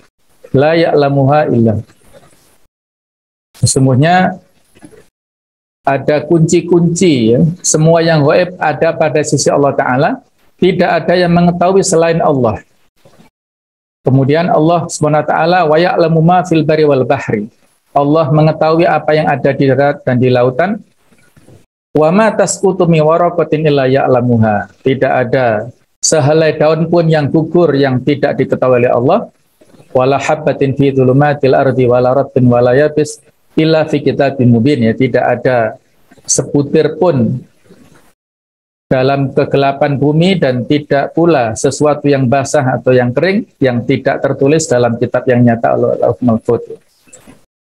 la ya'lamuha illa. Sesungguhnya ada kunci-kunci ya, semua yang gaib ada pada sisi Allah Ta'ala, tidak ada yang mengetahui selain Allah. Kemudian Allah Subhanahu wa taala, wa ya'lamu ma fil barri wal bahri, Allah mengetahui apa yang ada di darat dan di lautan. Wa ma tasqutu min waraqatin illa ya'lamuha, tidak ada sehelai daun pun yang gugur yang tidak diketahui oleh Allah. Wala habbatin fi dhulumatil ardi wala rabbin wala yabis illa fi kitabim mubin, ya, tidak ada sebutir pun dalam kegelapan bumi dan tidak pula sesuatu yang basah atau yang kering yang tidak tertulis dalam kitab yang nyata Lauhul Mahfuz.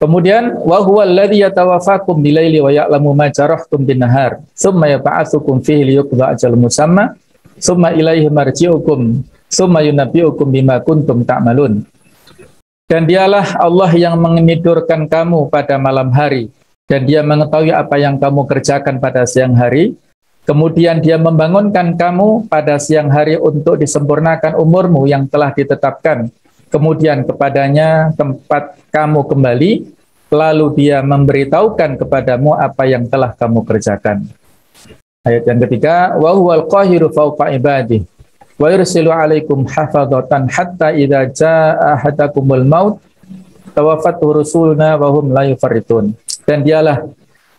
Kemudian wa huwa alladzi yatawaffakum bilaili wa ya'lamu ma jarahtum bin nahar tsumma yab'atsukum fihi liyuqda ajalun musamma tsumma ilaihi marji'ukum tsumma yunabbi'ukum bima kuntum ta'malun. Dan dialah Allah yang menidurkan kamu pada malam hari, dan dia mengetahui apa yang kamu kerjakan pada siang hari. Kemudian dia membangunkan kamu pada siang hari untuk disempurnakan umurmu yang telah ditetapkan. Kemudian kepadanya tempat kamu kembali, lalu dia memberitahukan kepadamu apa yang telah kamu kerjakan. Ayat yang ketiga, wa huwal qahiru fawqa ibadihi wa yursilu 'alaikum hafadzatan hatta idza jaa ahadakumul maut tawaffatu rusuluna wa hum la yufarritun. Dan dialah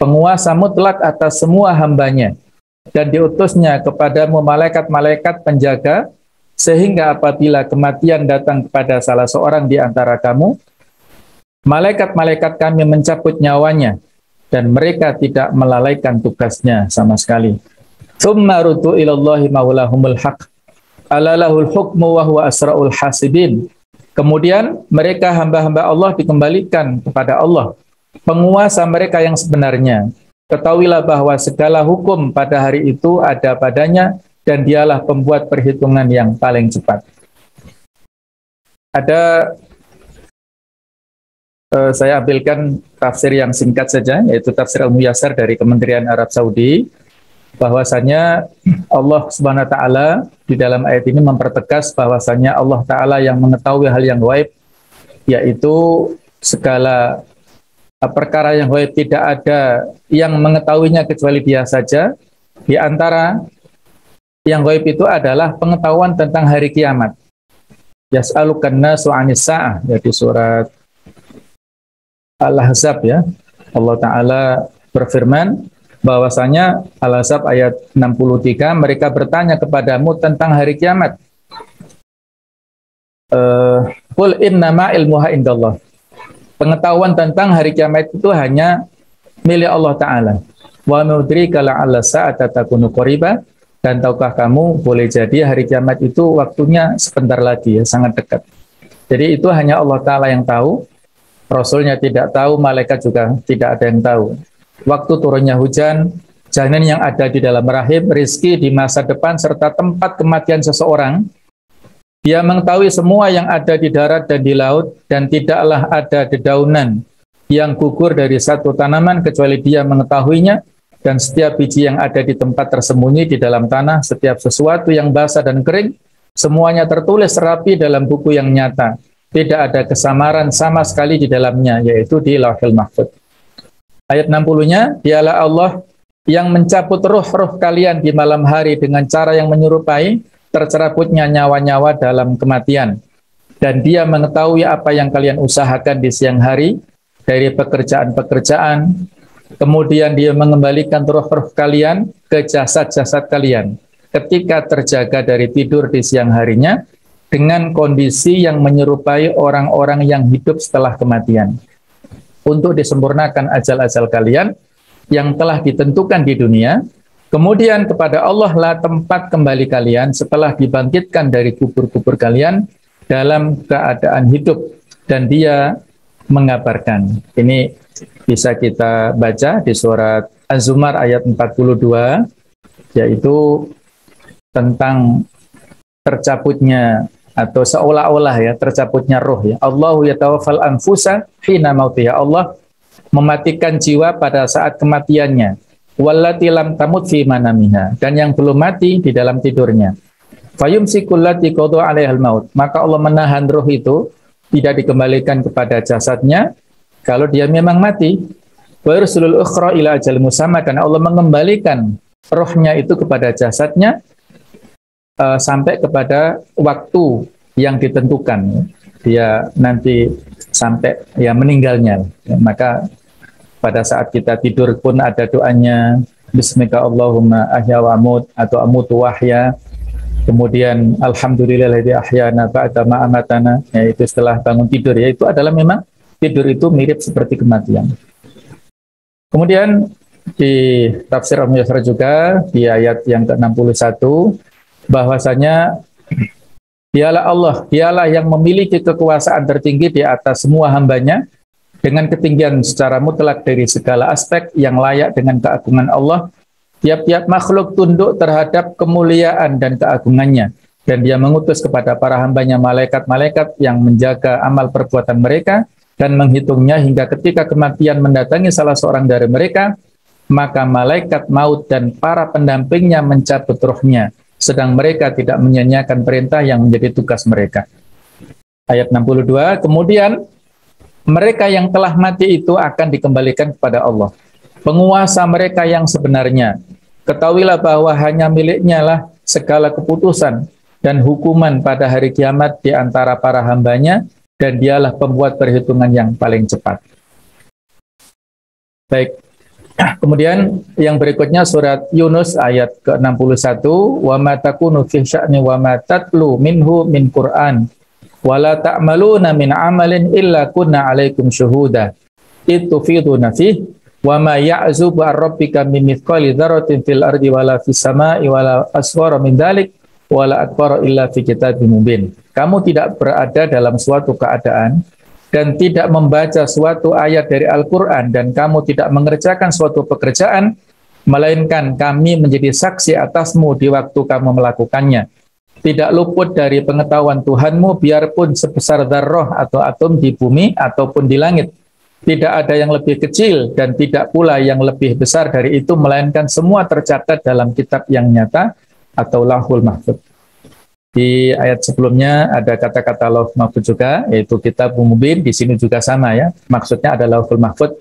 penguasa mutlak atas semua hambanya, dan diutusnya kepadamu malaikat-malaikat penjaga, sehingga apabila kematian datang kepada salah seorang di antara kamu, malaikat-malaikat kami mencabut nyawanya, dan mereka tidak melalaikan tugasnya sama sekali. Tsumma rudu ilallahi maulahumul haq, ala lahul hukmu wa huwa asra'ul hasibin. Kemudian mereka hamba-hamba Allah dikembalikan kepada Allah, penguasa mereka yang sebenarnya. Ketahuilah bahwa segala hukum pada hari itu ada padanya, dan dialah pembuat perhitungan yang paling cepat. Ada saya ambilkan tafsir yang singkat saja, yaitu tafsir Al-Muyassar dari Kementerian Arab Saudi, bahwasanya Allah Subhanahu wa taala di dalam ayat ini mempertegas bahwasanya Allah taala yang mengetahui hal yang gaib, yaitu segala perkara yang gaib tidak ada yang mengetahuinya kecuali Dia saja. Di antara yang gaib itu adalah pengetahuan tentang hari kiamat. Yas'alukan nasu 'anis sa'ah, yaitu surat Al-Ahzab ya. Allah taala berfirman bahwasanya Al-Ahzab ayat 63, mereka bertanya kepadamu tentang hari kiamat. Qul innama ilmuha indallah. Pengetahuan tentang hari kiamat itu hanya milik Allah taala. Wa mudrika la'alla sa'ata takunu qariba, dan tahukah kamu boleh jadi hari kiamat itu waktunya sebentar lagi ya, sangat dekat. Jadi itu hanya Allah taala yang tahu. Rasulnya tidak tahu, malaikat juga tidak ada yang tahu. Waktu turunnya hujan, janin yang ada di dalam rahim, rizki di masa depan, serta tempat kematian seseorang. Dia mengetahui semua yang ada di darat dan di laut, dan tidaklah ada dedaunan yang gugur dari satu tanaman kecuali Dia mengetahuinya, dan setiap biji yang ada di tempat tersembunyi di dalam tanah, setiap sesuatu yang basah dan kering, semuanya tertulis rapi dalam buku yang nyata. Tidak ada kesamaran sama sekali di dalamnya, yaitu di Lauhul Mahfuz. Ayat 60-nya, dialah Allah yang mencabut roh-roh kalian di malam hari dengan cara yang menyerupai tercerabutnya nyawa-nyawa dalam kematian. Dan Dia mengetahui apa yang kalian usahakan di siang hari dari pekerjaan-pekerjaan. Kemudian Dia mengembalikan roh-roh kalian ke jasad-jasad kalian ketika terjaga dari tidur di siang harinya, dengan kondisi yang menyerupai orang-orang yang hidup setelah kematian, untuk disempurnakan ajal-ajal kalian yang telah ditentukan di dunia. Kemudian kepada Allah lah tempat kembali kalian setelah dibangkitkan dari kubur-kubur kalian dalam keadaan hidup, dan Dia mengabarkan. Ini bisa kita baca di surat Az-Zumar ayat 42, yaitu tentang tercabutnya atau seolah-olah ya tercabutnya roh ya. Allahu yatawaffal anfusa hina mautiha. Allah mematikan jiwa pada saat kematiannya. Wallati lam tamut fi manamiha, dan yang belum mati di dalam tidurnya. Fayumsikul lati qada 'alaihal maut. Maka Allah menahan roh itu tidak dikembalikan kepada jasadnya kalau dia memang mati. Wa yursilul ukhra ila ajal musamma, dan Allah mengembalikan rohnya itu kepada jasadnya sampai kepada waktu yang ditentukan. Dia nanti sampai ya meninggalnya. Maka pada saat kita tidur pun ada doanya, Bismika Allahumma ahya wa amut, atau amutu wahya. Kemudian alhamdulillahilladzi ahyana ba'da ma amatana, yaitu setelah bangun tidur, yaitu adalah memang tidur itu mirip seperti kematian. Kemudian di tafsir Al-Muyassar juga di ayat yang ke-61, bahwasanya dialah Allah, dialah yang memiliki kekuasaan tertinggi di atas semua hambanya, dengan ketinggian secara mutlak dari segala aspek yang layak dengan keagungan Allah. Tiap-tiap makhluk tunduk terhadap kemuliaan dan keagungannya, dan Dia mengutus kepada para hambanya malaikat-malaikat yang menjaga amal perbuatan mereka dan menghitungnya hingga ketika kematian mendatangi salah seorang dari mereka, maka malaikat maut dan para pendampingnya mencabut rohnya, sedang mereka tidak menyia-nyiakan perintah yang menjadi tugas mereka. Ayat 62, kemudian Mereka yang telah mati itu akan dikembalikan kepada Allah. Penguasa mereka yang sebenarnya. Ketahuilah bahwa hanya miliknya lah segala keputusan dan hukuman pada hari kiamat di antara para hambanya, dan dialah pembuat perhitungan yang paling cepat. Baik, kemudian yang berikutnya surat Yunus ayat ke-61, wa ma takunu fi sya'ni wa ma tatlu minhu min Qur'an wa la ta'maluna min amalin illa kunna 'alaikum syuhuda itufiduna fihi wa ma ya'zubu ar-rabbika min mithqali dzarratin fil ardi wala fis sama'i wala asghara min dzalik wala akbara illa fi kitabim mubin. Kamu tidak berada dalam suatu keadaan dan tidak membaca suatu ayat dari Al-Qur'an dan kamu tidak mengerjakan suatu pekerjaan melainkan kami menjadi saksi atasmu di waktu kamu melakukannya. Tidak luput dari pengetahuan Tuhanmu biarpun sebesar dzarrah atau atom di bumi ataupun di langit. Tidak ada yang lebih kecil dan tidak pula yang lebih besar dari itu, melainkan semua tercatat dalam kitab yang nyata atau Lauhul Mahfuz. Di ayat sebelumnya ada kata-kata Lauh Mahfuz juga, yaitu kitab mubin. Di sini juga sama ya. Maksudnya ada Lauhul Mahfuz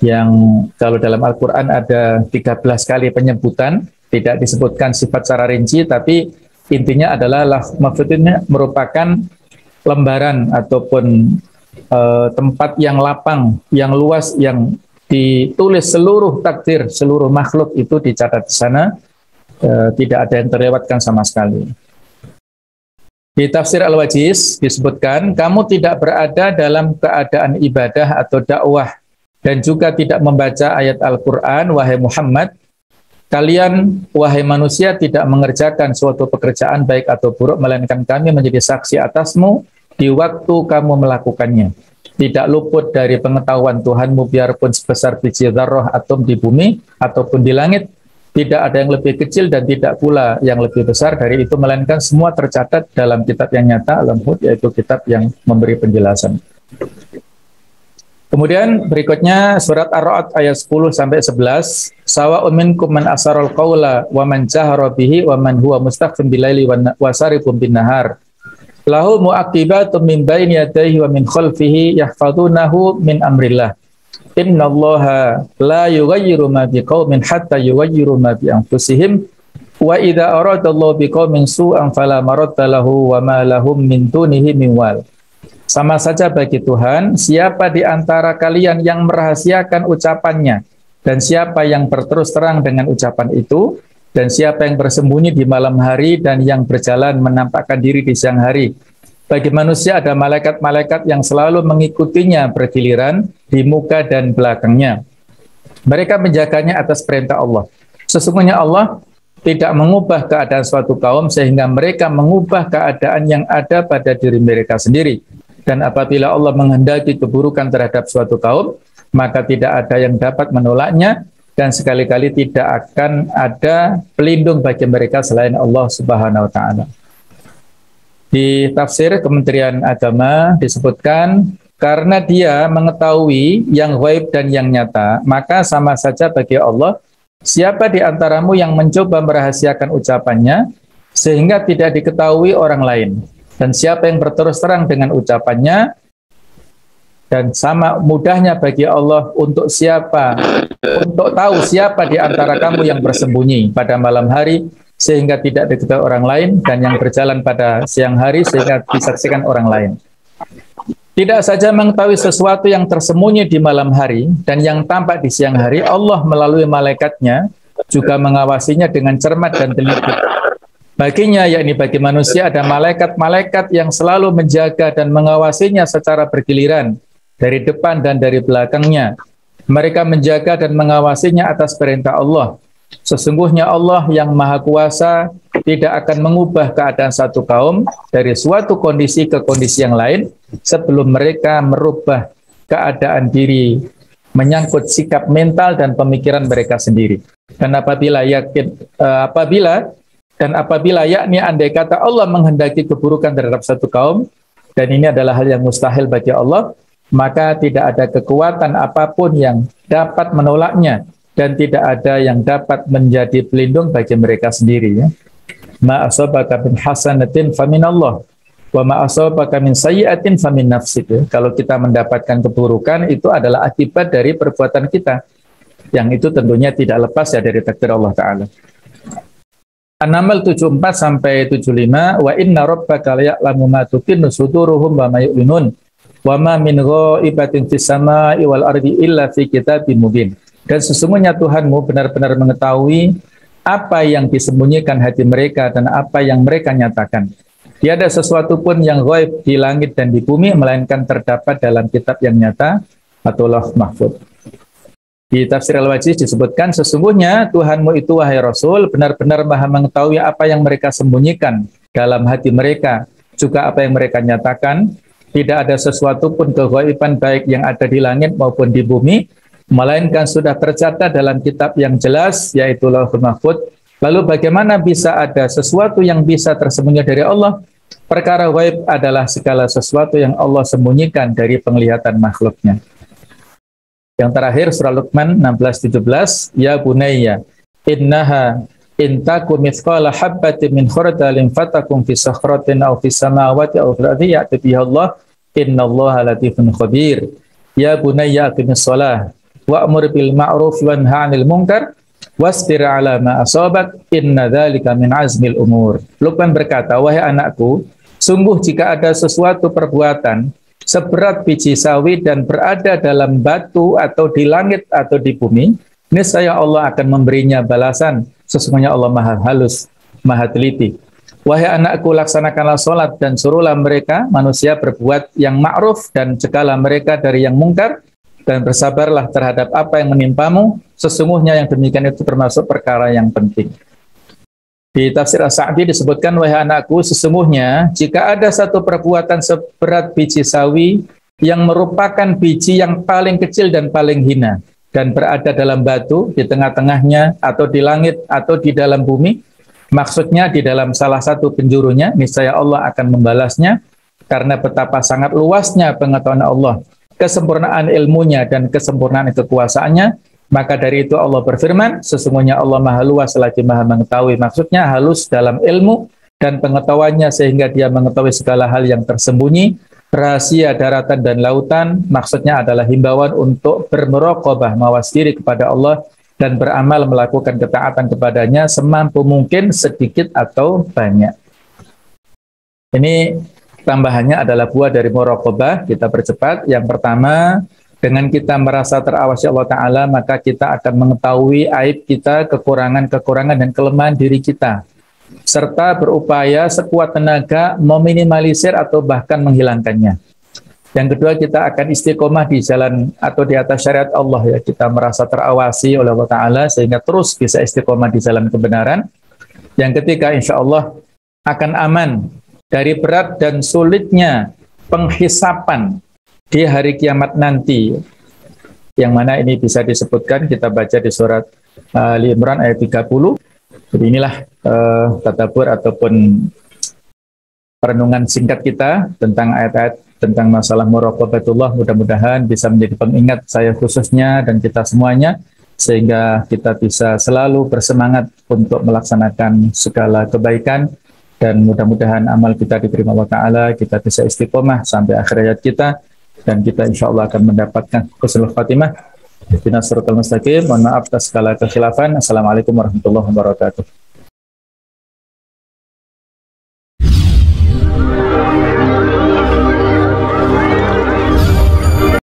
yang kalau dalam Al-Quran ada 13 kali penyebutan, tidak disebutkan sifat secara rinci, tapi intinya adalah Lauhul Mahfuz ini merupakan lembaran ataupun tempat yang lapang, yang luas, yang ditulis seluruh takdir, seluruh makhluk itu dicatat di sana, tidak ada yang terlewatkan sama sekali. Di tafsir Al-Wajiz disebutkan, kamu tidak berada dalam keadaan ibadah atau dakwah dan juga tidak membaca ayat Al-Quran, wahai Muhammad. Kalian, wahai manusia, tidak mengerjakan suatu pekerjaan baik atau buruk, melainkan kami menjadi saksi atasmu di waktu kamu melakukannya. Tidak luput dari pengetahuan Tuhanmu biarpun sebesar biji dzarrah atom di bumi ataupun di langit. Tidak ada yang lebih kecil dan tidak pula yang lebih besar dari itu, melainkan semua tercatat dalam kitab yang nyata, Al-Mahfuz, yaitu kitab yang memberi penjelasan. Kemudian berikutnya surat Ar-Ra'd ayat 10 sampai 11, sawa'un minkum man asarul qawla wa man jahara bihi wa man huwa mustaqim bilaili wa sarifun bin nahar. Lahu mu'aqibatun min baini yadayhi wa min khalfihi yahfazunahu min amrillah. Innallaha la yughayyiru ma biqaumin hatta yughayyiru ma bi anfusihim wa idza aradallahu biqaumin su'an fala maradda lahu wa ma lahum min dunihi min wal. Sama saja bagi Tuhan siapa di antara kalian yang merahasiakan ucapannya dan siapa yang berterus terang dengan ucapan itu, dan siapa yang bersembunyi di malam hari dan yang berjalan menampakkan diri di siang hari. Bagi manusia ada malaikat-malaikat yang selalu mengikutinya bergiliran di muka dan belakangnya. Mereka menjaganya atas perintah Allah. Sesungguhnya Allah tidak mengubah keadaan suatu kaum sehingga mereka mengubah keadaan yang ada pada diri mereka sendiri. Dan apabila Allah menghendaki keburukan terhadap suatu kaum, maka tidak ada yang dapat menolaknya, dan sekali-kali tidak akan ada pelindung bagi mereka selain Allah Subhanahu wa Ta'ala. Di tafsir Kementerian Agama disebutkan, karena dia mengetahui yang ghaib dan yang nyata, maka sama saja bagi Allah, siapa di antaramu yang mencoba merahasiakan ucapannya, sehingga tidak diketahui orang lain, dan siapa yang berterus terang dengan ucapannya, dan sama mudahnya bagi Allah untuk tahu siapa di antara kamu yang bersembunyi pada malam hari, sehingga tidak diketahui orang lain, dan yang berjalan pada siang hari sehingga disaksikan orang lain. Tidak saja mengetahui sesuatu yang tersembunyi di malam hari dan yang tampak di siang hari, Allah melalui malaikatnya juga mengawasinya dengan cermat dan teliti. Baginya, yakni bagi manusia, ada malaikat-malaikat yang selalu menjaga dan mengawasinya secara bergiliran dari depan dan dari belakangnya. Mereka menjaga dan mengawasinya atas perintah Allah. Sesungguhnya Allah yang Maha Kuasa tidak akan mengubah keadaan satu kaum dari suatu kondisi ke kondisi yang lain sebelum mereka merubah keadaan diri menyangkut sikap mental dan pemikiran mereka sendiri. Dan apabila yakni andai kata Allah menghendaki keburukan terhadap satu kaum, dan ini adalah hal yang mustahil bagi Allah, maka tidak ada kekuatan apapun yang dapat menolaknya, dan tidak ada yang dapat menjadi pelindung bagi mereka sendiri. Ya. Ma asabaka min hasanatin faminallah Wa ma asabaka min sayyi'atin famin nafsik. Kalau kita mendapatkan keburukan itu adalah akibat dari perbuatan kita. Yang itu tentunya tidak lepas ya dari takdir Allah Ta'ala. An-Naml 74 sampai 75, wa inna rabbaka laya'lamu ma tukinnu suduruhum wa ma yu'linun wa ma min ghaibatin fis samaa'i wal ardi illa fi kitabim mubin. Dan sesungguhnya Tuhanmu benar-benar mengetahui apa yang disembunyikan hati mereka dan apa yang mereka nyatakan. Tiada sesuatu pun yang ghaib di langit dan di bumi melainkan terdapat dalam kitab yang nyata atau Lauh Mahfuz. Di tafsir Al-Wajiz disebutkan, sesungguhnya Tuhanmu itu wahai Rasul benar-benar maha mengetahui apa yang mereka sembunyikan dalam hati mereka, juga apa yang mereka nyatakan. Tidak ada sesuatu pun keghaiban baik yang ada di langit maupun di bumi, melainkan sudah tercatat dalam kitab yang jelas, yaitu Lauh Mahfuz. Lalu bagaimana bisa ada sesuatu yang bisa tersembunyi dari Allah? Perkara ghaib adalah segala sesuatu yang Allah sembunyikan dari penglihatan makhluknya. Yang terakhir surah Luqman 16-17, ya bunayya innaha intaku mithqala habbatin min khardalin fatakum fi sakhratin aw fis samawati aw fil ardi ya'ti biha Allah innallaha latifun khabir. Ya bunayya aqimis shalah wa'mur bil ma'ruf wanha 'anil munkar wasbir 'ala ma asabak inna dzalika min azmil umur. Luqman berkata, wahai anakku, sungguh jika ada sesuatu perbuatan seberat biji sawi dan berada dalam batu atau di langit atau di bumi, niscaya Allah akan memberinya balasan. Sesungguhnya Allah maha halus, maha teliti. Wahai anakku, laksanakanlah sholat dan suruhlah mereka, manusia, berbuat yang ma'ruf dan cegahlah mereka dari yang mungkar, dan bersabarlah terhadap apa yang menimpamu. Sesungguhnya yang demikian itu termasuk perkara yang penting. Di tafsir As-Sa'di disebutkan, wahai anakku, sesungguhnya jika ada satu perbuatan seberat biji sawi yang merupakan biji yang paling kecil dan paling hina dan berada dalam batu di tengah-tengahnya atau di langit atau di dalam bumi, maksudnya di dalam salah satu penjurunya, niscaya Allah akan membalasnya karena betapa sangat luasnya pengetahuan Allah, kesempurnaan ilmunya dan kesempurnaan kekuasaannya. Maka dari itu Allah berfirman, sesungguhnya Allah maha luas lagi maha mengetahui. Maksudnya halus dalam ilmu dan pengetahuannya sehingga dia mengetahui segala hal yang tersembunyi, rahasia daratan dan lautan. Maksudnya adalah himbauan untuk bermuraqabah, mawas diri kepada Allah dan beramal melakukan ketaatan kepadanya semampu mungkin, sedikit atau banyak. Ini tambahannya adalah buah dari muraqabah. Kita percepat. Yang pertama, dengan kita merasa terawasi Allah Ta'ala, maka kita akan mengetahui aib kita, kekurangan-kekurangan dan kelemahan diri kita, serta berupaya sekuat tenaga meminimalisir atau bahkan menghilangkannya. Yang kedua, kita akan istiqomah di jalan atau di atas syariat Allah. Ya, kita merasa terawasi oleh Allah Ta'ala sehingga terus bisa istiqomah di jalan kebenaran. Yang ketiga, insya Allah akan aman dari berat dan sulitnya penghisapan di hari kiamat nanti, yang mana ini bisa disebutkan, kita baca di surat Ali Imran ayat 30. Jadi inilah tadabbur ataupun perenungan singkat kita tentang ayat-ayat tentang masalah muraqabatullah. Mudah-mudahan bisa menjadi pengingat saya khususnya dan kita semuanya, sehingga kita bisa selalu bersemangat untuk melaksanakan segala kebaikan, dan mudah-mudahan amal kita diterima Allah Ta'ala, kita bisa istiqomah sampai akhir hayat kita, dan kita insya Allah akan mendapatkan husnul khatimah. Ihdinas siratal mustaqim. Mohon maaf atas segala kekhilafan. Assalamualaikum warahmatullahi wabarakatuh.